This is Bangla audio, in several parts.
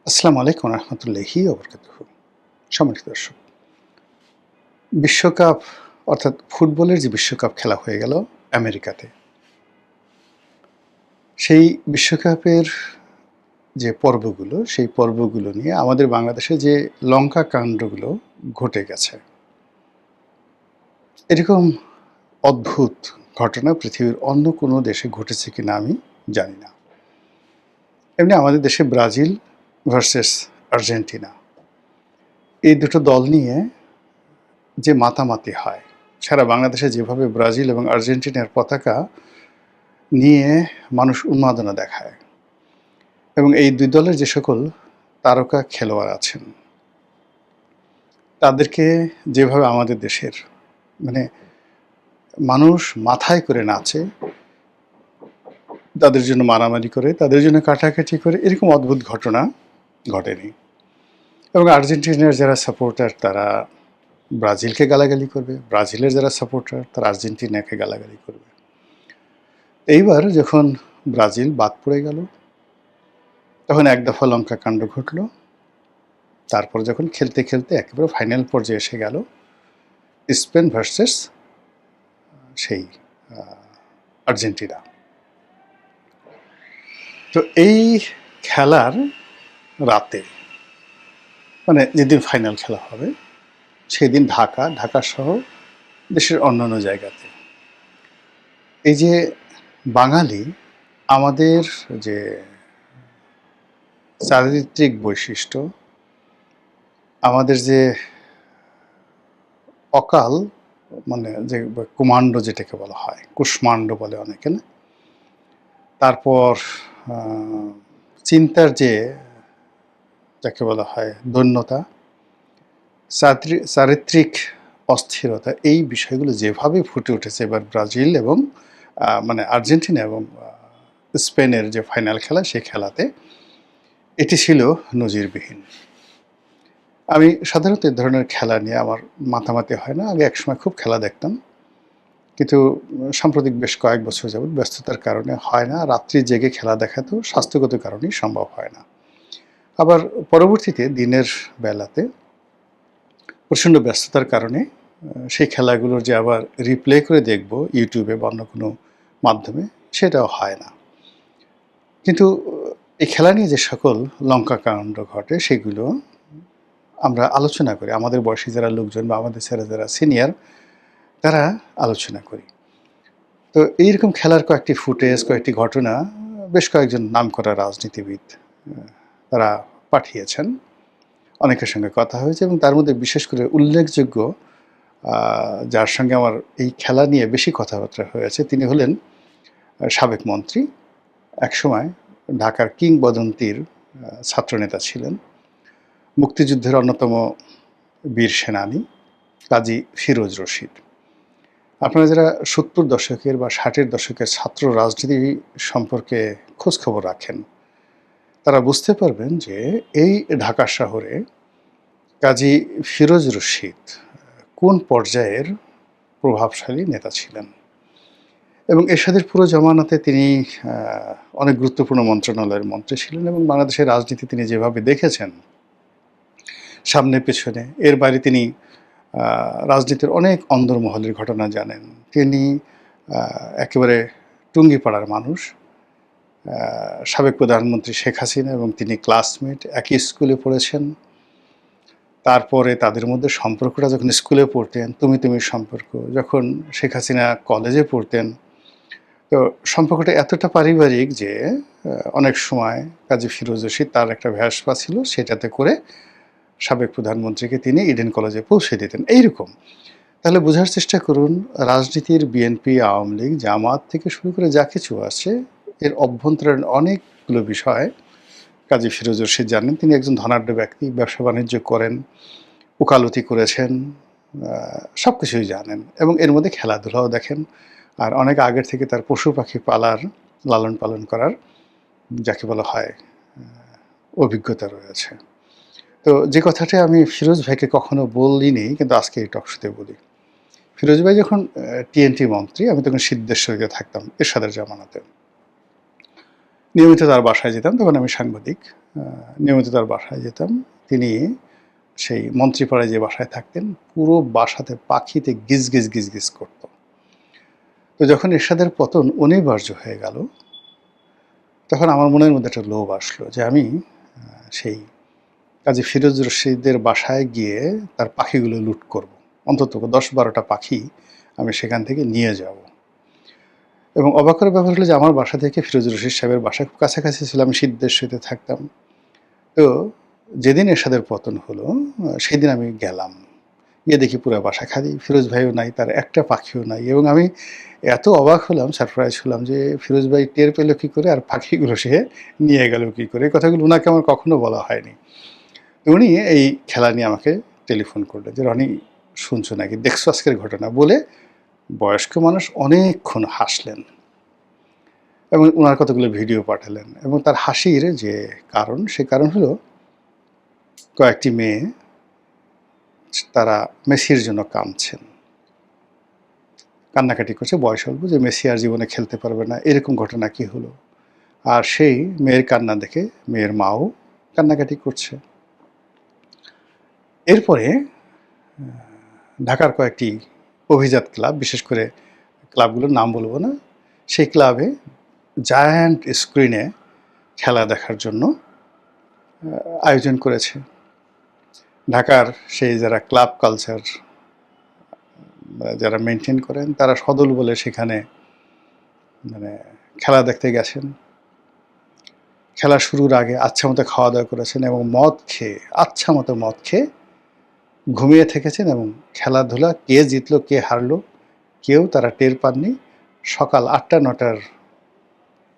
আসসালামু আলাইকুম রহমতুল্লাহি ওবরকাতুহু। সম্মানিত দর্শক, বিশ্বকাপ অর্থাৎ ফুটবলের যে বিশ্বকাপ খেলা হয়ে গেল আমেরিকাতে, সেই বিশ্বকাপের যে পর্বগুলো, সেই পর্বগুলো নিয়ে আমাদের বাংলাদেশে যে লঙ্কা কাণ্ডগুলো ঘটে গেছে, এরকম অদ্ভুত ঘটনা পৃথিবীর অন্য কোনো দেশে ঘটেছে কিনা আমি জানি না। এমনি আমাদের দেশে ব্রাজিল ভার্সেস আর্জেন্টিনা, এই দুটো দল নিয়ে যে মাতামাতি হয়, সারা বাংলাদেশে যেভাবে ব্রাজিল এবং আর্জেন্টিনার পতাকা নিয়ে মানুষ উন্মাদনা দেখায়, এবং এই দুই দলের যে সকল তারকা খেলোয়াড় আছেন তাদেরকে যেভাবে আমাদের দেশের মানে মানুষ মাথায় করে নাচে, তাদের জন্য মারামারি করে, তাদের জন্য কাটাকাটি করে, এরকম অদ্ভুত ঘটনা ঘটেনি। এবং আর্জেন্টিনার যারা সাপোর্টার তারা ব্রাজিলকে গালাগালি করবে, ব্রাজিলের যারা সাপোর্টার তারা আর্জেন্টিনাকে গালাগালি করবে। এইবার যখন ব্রাজিল বাদ পড়ে গেল, তখন এক দফা লঙ্কা কাণ্ড ঘটল। তারপর যখন খেলতে খেলতে একেবারে ফাইনাল পর্যায়ে এসে গেল স্পেন ভার্সেস সেই আর্জেন্টিনা। তো এই খেলার রাতে, মানে যেদিন ফাইনাল খেলা হবে সেদিন ঢাকা সহ দেশের অন্যান্য জায়গাতে এই যে বাঙালি, আমাদের যে চারিত্রিক বৈশিষ্ট্য, আমাদের যে অকাল, মানে যে কুমাণ্ড যেটাকে বলা হয়, কুষ্মাণ্ড বলে অনেকে না, তারপর চিন্তার যে যাকে বলা হয় দৈন্যতা, চারিত্রিক অস্থিরতা, এই বিষয়গুলো যেভাবে ফুটে উঠেছে এবার ব্রাজিল এবং মানে আর্জেন্টিনা এবং স্পেনের যে ফাইনাল খেলা, সেই খেলাতে এটি ছিল নজিরবিহীন। আমি সাধারণত এ ধরনের খেলা নিয়ে আমার মাতামাতি হয় না। আগে একসময় খুব খেলা দেখতাম, কিন্তু সাম্প্রতিক বেশ কয়েক বছর যাবৎ ব্যস্ততার কারণে হয় না। রাত্রি জেগে খেলা দেখা তো স্বাস্থ্যগত কারণেই সম্ভব হয় না। আবার পরবর্তীতে দিনের বেলাতে প্রচণ্ড ব্যস্ততার কারণে সেই খেলাগুলোর যে আবার রিপ্লে করে দেখব ইউটিউবে বা অন্য কোনো মাধ্যমে, সেটাও হয় না। কিন্তু এই খেলা নিয়ে যে সকল লঙ্কা কাণ্ড ঘটে সেগুলো আমরা আলোচনা করি, আমাদের বয়সী যারা লোকজন বা আমাদের ছেলে যারা সিনিয়র, তারা আলোচনা করি। তো এইরকম খেলার কয়েকটি ফুটেজ, কয়েকটি ঘটনা বেশ কয়েকজন নামকরা রাজনীতিবিদ তারা পাঠিয়েছেন। অনেকের সঙ্গে কথা হয়েছে এবং তার মধ্যে বিশেষ করে উল্লেখযোগ্য যার সঙ্গে আমার এই খেলা নিয়ে বেশি কথাবার্তা হয়েছে, তিনি হলেন সাবেক মন্ত্রী, একসময় ঢাকার কিংবদন্তির ছাত্রনেতা ছিলেন, মুক্তিযুদ্ধের অন্যতম বীর সেনানী কাজী ফিরোজ রশিদ। আপনারা যারা ৭০ দশকের বা ৬০-এর দশকের ছাত্র রাজনীতি সম্পর্কে খোঁজখবর রাখেন, তারা বুঝতে পারবেন যে এই ঢাকা শহরে কাজী ফিরোজ রশিদ কোন পর্যায়ের প্রভাবশালী নেতা ছিলেন। এবং এরশাদের পুরো জামানাতে তিনি অনেক গুরুত্বপূর্ণ মন্ত্রণালয়ের মন্ত্রী ছিলেন এবং বাংলাদেশের রাজনীতি তিনি যেভাবে দেখেছেন সামনে পেছনে, এর বাইরে তিনি রাজনীতির অনেক অন্দরমহলের ঘটনা জানেন। তিনি একেবারে টুঙ্গিপাড়ার মানুষ, সাবেক প্রধানমন্ত্রী শেখ হাসিনা এবং তিনি ক্লাসমেট, একই স্কুলে পড়েছেন। তারপরে তাদের মধ্যে সম্পর্কটা যখন স্কুলে পড়তেন, তুমি সম্পর্ক, যখন শেখ হাসিনা কলেজে পড়তেন, তো সম্পর্কটা এতটা পারিবারিক যে অনেক সময় কাজী ফিরোজ রশিদ তার একটা ভ্যাসপা ছিল, সেটাতে করে সাবেক প্রধানমন্ত্রীকে তিনি ইডেন কলেজে পৌঁছে দিতেন। এইরকম। তাহলে বোঝার চেষ্টা করুন, রাজনীতির বিএনপি, আওয়ামী লীগ, জামাত থেকে শুরু করে যা কিছু আছে, এর অভ্যন্তরীণ অনেকগুলো বিষয় কাজী ফিরোজ রশিদ জানেন। তিনি একজন ধনাঢ্য ব্যক্তি, ব্যবসা বাণিজ্য করেন, ওকালতি করেছেন, সব কিছুই জানেন এবং এর মধ্যে খেলাধুলাও দেখেন। আর অনেক আগের থেকে তার পশু পাখি পালার, লালন পালন করার যাকে বলা হয় অভিজ্ঞতা রয়েছে। তো যে কথাটা আমি ফিরোজ ভাইকে কখনো বলিনি, কিন্তু আজকে এই টকশোতে বলি। ফিরোজ ভাই যখন টিএনটি মন্ত্রী, আমি তখন সিদ্ধেশ্বরীতে থাকতাম এরশাদের জামানাতে। নিয়মিত তার বাসায় যেতাম, তখন আমি সাংবাদিক। নিয়মিত তার বাসায় যেতাম। তিনি সেই মন্ত্রীপাড়ায় যে বাসায় থাকতেন, পুরো বাসাতে পাখিতে গিজ গিজ গিজ গিজ করত। তো যখন এরশাদের পতন অনিবার্য হয়ে গেল, তখন আমার মনের মধ্যে একটা লোভ আসলো যে আমি সেই কাজী ফিরোজ রশিদের বাসায় গিয়ে তার পাখিগুলো লুট করব। অন্তত 10-12টা পাখি আমি সেখান থেকে নিয়ে যাব। এবং অবাকের ব্যাপার হলো যে আমার বাসা থেকে ফিরোজ রশিদ সাহেবের বাসা খুব কাছাকাছি ছিল, আমি সিদ্ধেশ্বরীতে থাকতাম। তো যেদিন এরশাদের পতন হলো, সেদিন আমি গেলাম। গিয়ে দেখি পুরো বাসা খালি, ফিরোজ ভাইও নাই, তার একটা পাখিও নাই। এবং আমি এত অবাক হলাম, সারপ্রাইজ হলাম যে ফিরোজ ভাই টের পেল কী করে আর পাখিগুলো সে নিয়ে গেল কী করে। এই কথাগুলো ওনাকে আমার কখনো বলা হয়নি। উনি এই খেলা নিয়ে আমাকে টেলিফোন করলেন যে, রনি শুনছো নাকি, দেখছো আজকের ঘটনা, বলে বয়স্ক মানুষ অনেকক্ষণ হাসলেন এবং ওনার কতগুলো ভিডিও পাঠালেন। এবং তার হাসির যে কারণ, সে কারণ হলো কয়েকটি মেয়ে তারা মেসির জন্য কাঁদছেন, কান্নাকাটি করছে, বয়স অল্প, যে মেসি আর জীবনে খেলতে পারবে না, এরকম ঘটনা কি হলো। আর সেই মেয়ের কান্না দেখে মেয়ের মাও কান্নাকাটি করছে। এরপরে ঢাকার কয়েকটি অভিজাত ক্লাব, বিশেষ করে ক্লাবগুলোর নাম বলবো না, সেই ক্লাবে জায়ান্ট স্ক্রিনে খেলা দেখার জন্য আয়োজন করেছে। ঢাকার সেই যারা ক্লাব কালচার যারা মেনটেন করেন, তারা সদল বলে সেখানে খেলা দেখতে গেছেন। খেলা শুরুর আগে আচ্ছা মতো খাওয়া দাওয়া করেছেন এবং আচ্ছা মতো মদ খেয়ে ঘুমিয়ে থেকেছেন। এবং খেলাধুলা কে জিতলো কে হারলো কেউ তারা টের পাননি। সকাল 8টা-9টার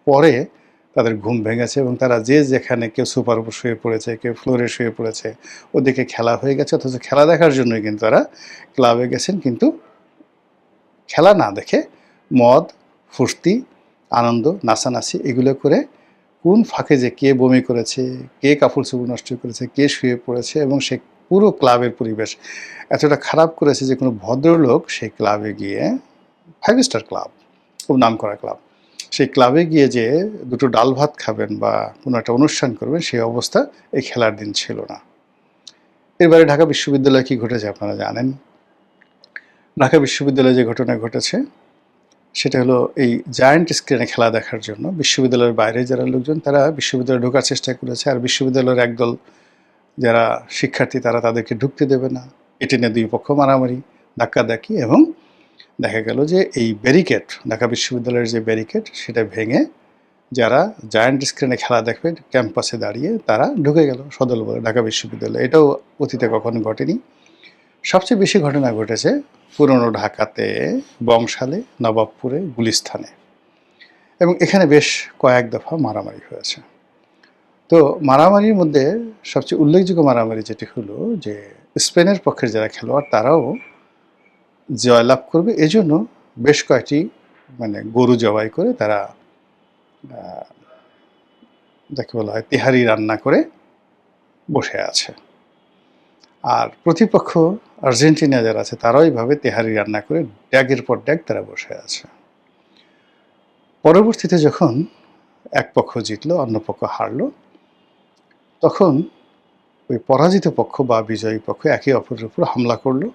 পরে তাদের ঘুম ভেঙেছে এবং তারা যে যেখানে, কেউ সুপার উপর শুয়ে পড়েছে, কেউ ফ্লোরে শুয়ে পড়েছে, ওদিকে খেলা হয়ে গেছে। অথচ খেলা দেখার জন্যই কিন্তু তারা ক্লাবে গেছেন, কিন্তু খেলা না দেখে মদ, ফুর্তি, আনন্দ, নাচানাচি এগুলো করে কোন ফাঁকে যে কে বমি করেছে, কে কাপড় চোপড় নষ্ট করেছে, কে শুয়ে পড়েছে। এবং সে পুরো ক্লাবের পরিবেশ এতটা খারাপ করেছে যে কোনো ভদ্রলোক সেই ক্লাবে গিয়ে, 5 স্টার ক্লাব, খুব নাম করা ক্লাব, সেই ক্লাবে গিয়ে যে দুটো ডাল ভাত খাবেন বা কোনো একটা অনুষ্ঠান করবেন, সেই অবস্থা এই খেলার দিন ছিল না। এবারে ঢাকা বিশ্ববিদ্যালয়ে কী ঘটেছে আপনারা জানেন। ঢাকা বিশ্ববিদ্যালয়ে যে ঘটনা ঘটেছে সেটা হলো, এই জায়ান্ট স্ক্রিনে খেলা দেখার জন্য বিশ্ববিদ্যালয়ের বাইরে যারা লোকজন, তারা বিশ্ববিদ্যালয়ে ঢোকার চেষ্টা করেছে। আর বিশ্ববিদ্যালয়ের একদল যারা শিক্ষার্থী, তারা তাদেরকে ঢুকতে দেবে না। এটি নিয়ে দুই পক্ষ মারামারি, ধাক্কাধাক্কি, এবং দেখা গেল যে এই ব্যারিকেড, ঢাকা বিশ্ববিদ্যালয়ের যে ব্যারিকেড, সেটা ভেঙে যারা জায়ান্ট স্ক্রিনে খেলা দেখবে ক্যাম্পাসে দাঁড়িয়ে, তারা ঢুকে গেল সদল বলে ঢাকা বিশ্ববিদ্যালয়ে। এটাও অতীতে কখনো ঘটেনি। সবচেয়ে বেশি ঘটনা ঘটেছে পুরনো ঢাকাতে, বংশালে, নবাবপুরে, গুলিস্তানে, এবং এখানে বেশ কয়েক দফা মারামারি হয়েছে। তো মারামারির মধ্যে সবচেয়ে উল্লেখযোগ্য মারামারি যেটি হলো যে স্পেনের পক্ষের যারা খেলোয়াড়, তারাও জয়লাভ করবে এজন্য বেশ কয়েকটি গরু জবাই করে তারা যাকে বলা হয় তেহারি রান্না করে বসে আছে। আর প্রতিপক্ষ আর্জেন্টিনা যারা আছে, তারাও এইভাবে তেহারি রান্না করে ড্যাগের পর ড্যাগ তারা বসে আছে। পরবর্তীতে যখন এক পক্ষ জিতলো, অন্য পক্ষ হারলো, তখন ওই পরাজিত পক্ষ বা বিজয়ী পক্ষ একে অপরের উপর হামলা করলো।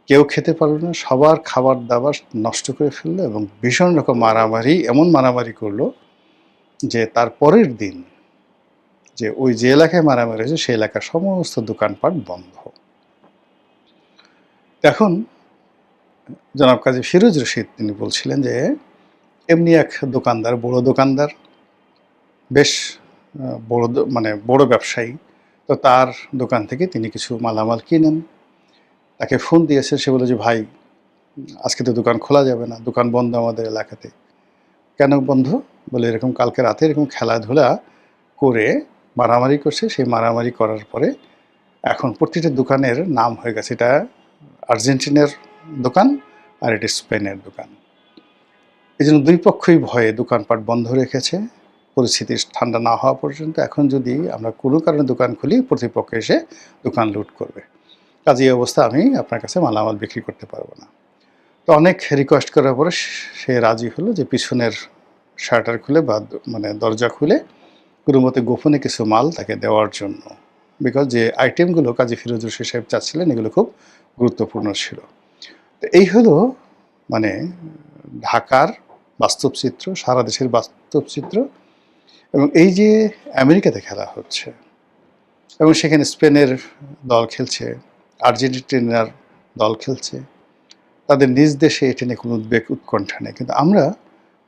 কেউ খেতে পারলো না, সবার খাবার দাবার নষ্ট করে ফেললো এবং ভীষণ রকম মারামারি, এমন মারামারি করলো যে তার পরের দিন যে ওই যে এলাকায় মারামারি হয়েছে সেই এলাকার সমস্ত দোকানপাট বন্ধ। এখন জনাব কাজী ফিরোজ রশিদ তিনি বলছিলেন যে এমনি এক দোকানদার, বড় দোকানদার, বেশ বড় ব্যবসায়ী, তো তার দোকান থেকে তিনি কিছু মালামাল কিনেন। তাকে ফোন দিয়েছে, সে বলে যে ভাই আজকে তো দোকান খোলা যাবে না, দোকান বন্ধ আমাদের এলাকাতে। কেন বন্ধ? বলে এরকম কালকে রাতে এরকম খেলাধুলা করে মারামারি করছে। সেই মারামারি করার পরে এখন প্রতিটা দোকানের নাম হয়ে গেছে, এটা আর্জেন্টিনার দোকান আর এটা স্পেনের দোকান। এই জন্য দুই পক্ষই ভয়ে দোকানপাট বন্ধ রেখেছে পরিস্থিতি ঠান্ডা না হওয়া পর্যন্ত। এখন যদি আমরা কোনো কারণে দোকান খুলি, প্রতিপক্ষ এসে দোকান লুট করবে। কাজে এই অবস্থা আমি আপনার কাছে মালামাল বিক্রি করতে পারবো না। তো অনেক রিকোয়েস্ট করার পরে সে রাজি হলো যে পিছনের শাটার খুলে বা মানে দরজা খুলে কোনো মতে গোপনে কিছু মাল তাকে দেওয়ার জন্য। বিকজ যে আইটেমগুলো কাজী ফিরোজ রশিদ সাহেব চাচ্ছিলেন এগুলো খুব গুরুত্বপূর্ণ ছিল। তো এই হলো মানে ঢাকার বাস্তব চিত্র, সারা দেশের বাস্তব চিত্র। এবং এই যে আমেরিকাতে খেলা হচ্ছে এবং সেখানে স্পেনের দল খেলছে, আর্জেন্টিনার দল খেলছে, তাদের নিজ দেশে এটা নিয়ে কোনো উদ্বেগ উৎকণ্ঠা নেই। কিন্তু আমরা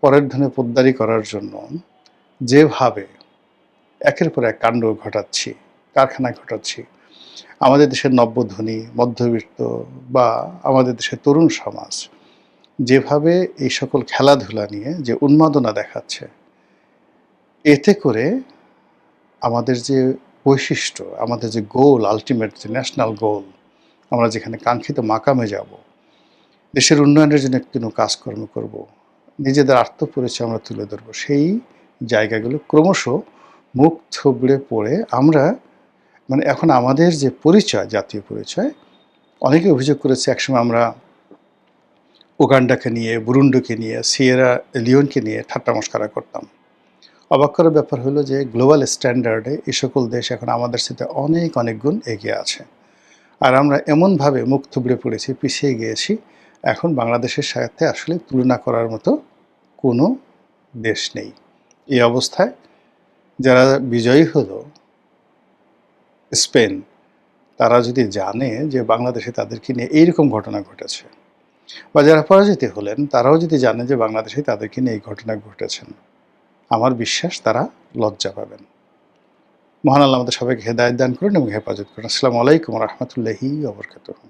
পরের ধনে পোদ্দারি করার জন্য যেভাবে একের পর এক কাণ্ড ঘটাচ্ছি, কারখানা ঘটাচ্ছি, আমাদের দেশের নব্যধনী, মধ্যবিত্ত বা আমাদের দেশের তরুণ সমাজ যেভাবে এই সকল খেলাধুলা নিয়ে যে উন্মাদনা দেখাচ্ছে, এতে করে আমাদের যে বৈশিষ্ট্য, আমাদের যে গোল, আলটিমেট যে ন্যাশনাল গোল, আমরা যেখানে কাঙ্ক্ষিত মাকামে যাব, দেশের উন্নয়নের জন্য কোনো কাজকর্ম করব, নিজেদের আত্মপরিচয় আমরা তুলে ধরবো, সেই জায়গাগুলো ক্রমশ মুখ থুবড়ে পড়ে আমরা মানে এখন আমাদের যে পরিচয়, জাতীয় পরিচয়, অনেকে অভিযোগ করেছে একসময় আমরা উগান্ডাকে নিয়ে, বুরুন্ডিকে নিয়ে, সিয়েরা লিওনকে নিয়ে ঠাট্টা মশকরা করতাম। অবাক করার ব্যাপার হলো যে গ্লোবাল স্ট্যান্ডার্ডে এই সকল দেশ এখন আমাদের সাথে অনেক অনেক গুণ এগিয়ে আছে। আর আমরা এমনভাবে মুখ থুবড়ে পড়েছি, পিছিয়ে গিয়েছি, এখন বাংলাদেশের সাথে আসলে তুলনা করার মতো কোনো দেশ নেই। এই অবস্থায় যারা বিজয়ী হলো স্পেন, তারা যদি জানে যে বাংলাদেশে তাদেরকে নিয়ে এইরকম ঘটনা ঘটেছে, বা যারা পরাজিত হলেন তারাও যদি জানে যে বাংলাদেশে তাদেরকে নিয়ে এই ঘটনা ঘটেছেন, আমার বিশ্বাস তারা লজ্জা পাবেন। মহান আল্লাহ আমাদের সবাইকে হেদায়েত দান করুন এবং হেফাজত করুন। আসসালামু আলাইকুম ওয়া রাহমাতুল্লাহি ওয়া বারাকাতুহু।